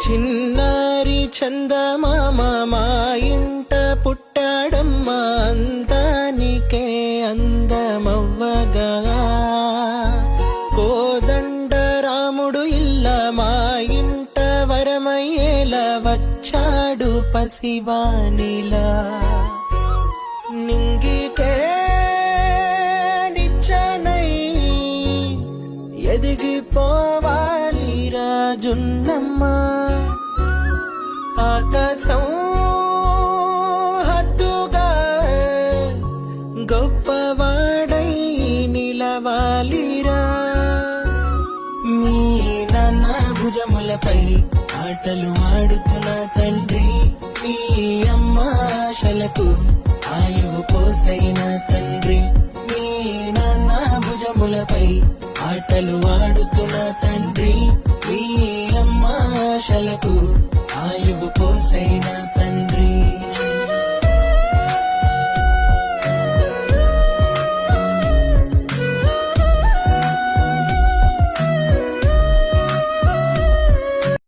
చిన్నారి చందమామ మా ఇంట పుట్టాడమ్మా అందానికే అందమవ్వగా కోదండ రాముడు ఇల్ల మా ఇంట వరమయ్యేలా వచ్చాడు పసివానిలా నింగికే నిచ్చనై ఎదిగిపోవాలి రాజున్నమ్మా ఆకాశం హద్దుగా గొప్పవాడై నిలవాలిరా మీ నాన్న భుజములపై ఆటలు ఆడుతున్న తండ్రి మీ అమ్మ ఆశలకు ఆయువు పోసైన తండ్రి మీ నాన్న భుజములపై ఆటలు ఆడుతున్న తండ్రి మీ అమ్మ ఆశలకు ఆయువు పోసైన తండ్రి